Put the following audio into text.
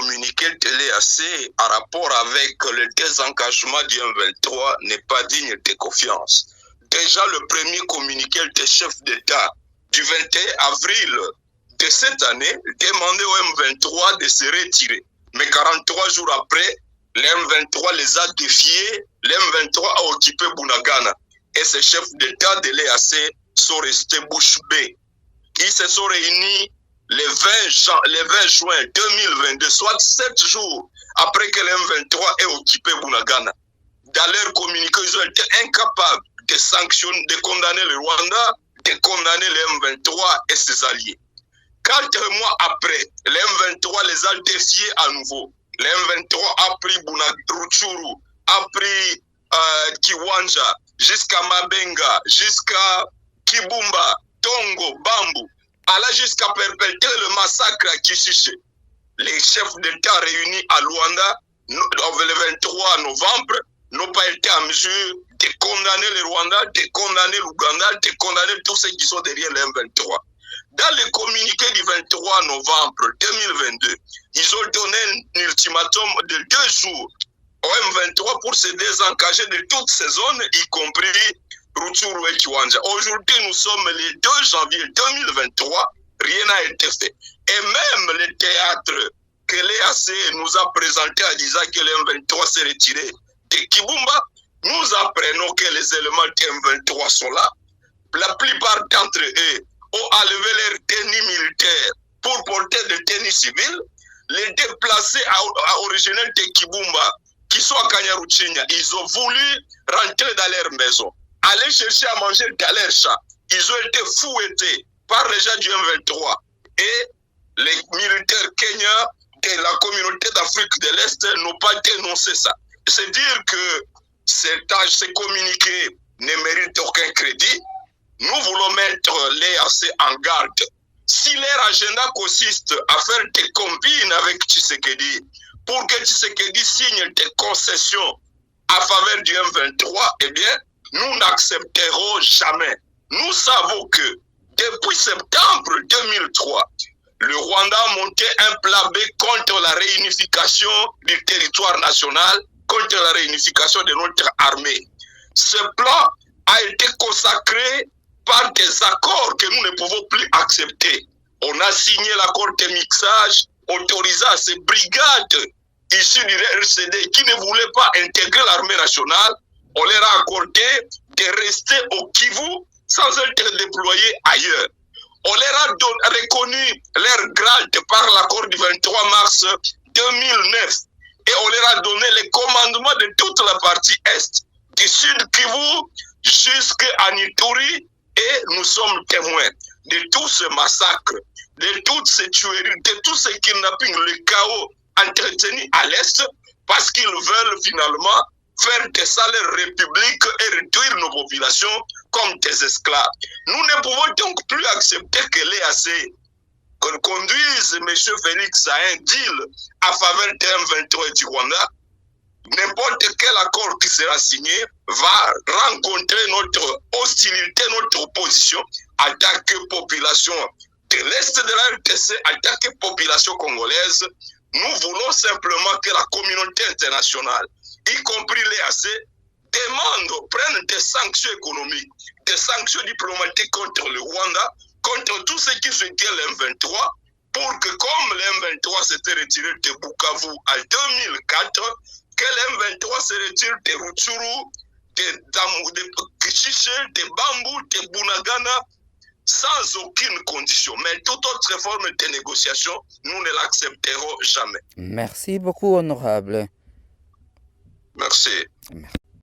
communiqué de l'EAC en rapport avec le désengagement du M23 n'est pas digne de confiance. Déjà, le premier communiqué des chefs d'État du 21 avril de cette année demandait au M23 de se retirer. Mais 43 jours après, le M23 les a défiés, le M23 a occupé Bunagana. Et ces chefs d'État de l'EAC sont restés bouche bée. Ils se sont réunis le 20 juin 2022, soit 7 jours après que le M23 ait occupé Bunagana. Dans leur communiqué, ils ont été incapables de sanctionner, de condamner le Rwanda, de condamner le M23 et ses alliés. 4 mois après, le M23 les a défiés à nouveau. Le M23 a pris Rutshuru, a pris Kiwanja, jusqu'à Mabenga, jusqu'à Kibumba, Tongo, Bambu, alla jusqu'à perpétrer le massacre à Kishiche. Les chefs d'État réunis à Luanda le 23 novembre n'ont pas été en mesure de condamner le Rwanda, de condamner l'Ouganda, de condamner tous ceux qui sont derrière le M23. Dans le communiqué du 23 novembre 2022, ils ont donné un ultimatum de 2 jours au M23 pour se désengager de toutes ces zones, y compris Rutshuru et Kiwanja. Aujourd'hui, nous sommes le 2 janvier 2023, rien n'a été fait. Et même le théâtre que l'EAC nous a présenté en disant que le M23 s'est retiré de Kibumba, nous apprenons que les éléments du M23 sont là. La plupart d'entre eux ont enlevé leur tenue militaire pour porter des tenues civiles. Les déplacés originaires de Kibumba, qui sont à Kanyaruchinya, ils ont voulu rentrer dans leur maison, aller chercher à manger dans leur champ. Ils ont été fouettés par les gens du M23. Et les militaires kenyans de la communauté d'Afrique de l'Est n'ont pas dénoncé ça. C'est dire que ces communiqués ne méritent aucun crédit. Nous voulons mettre l'EAC en garde. Si leur agenda consiste à faire des combines avec Tshisekedi pour que Tshisekedi signe des concessions à faveur du M23, eh bien, nous n'accepterons jamais. Nous savons que depuis septembre 2003, le Rwanda a monté un plan B contre la réunification du territoire national, contre la réunification de notre armée. Ce plan a été consacré par des accords que nous ne pouvons plus accepter. On a signé l'accord de mixage autorisant ces brigades issues du RCD qui ne voulaient pas intégrer l'armée nationale. On leur a accordé de rester au Kivu sans être déployés ailleurs. On leur a reconnu leur grade par l'accord du 23 mars 2009 et on leur a donné les commandements de toute la partie Est, du sud Kivu jusqu'à Nituri, et nous sommes témoins de tout ce massacre, de toutes ces tueries, de tous ces kidnappings, le chaos entretenu à l'Est, parce qu'ils veulent finalement faire de ça leur république et réduire nos populations comme des esclaves. Nous ne pouvons donc plus accepter que l'EAC conduise M. Félix à un deal à faveur du M23 et du Rwanda. N'importe quel accord qui sera signé va rencontrer notre hostilité, notre opposition en tant que population de l'Est de la RDC, en tant que population congolaise. Nous voulons simplement que la communauté internationale, y compris l'EAC, prenne des sanctions économiques, des sanctions diplomatiques contre le Rwanda, contre tout ce qui se dit le M23, pour que comme le M23 s'était retiré de Bukavu en 2004, que le M23 se retire de Rutshuru, de Kishiche, de Bambu, de Bunagana, sans aucune condition. Mais toute autre forme de négociation, nous ne l'accepterons jamais. Merci beaucoup, honorable. Merci.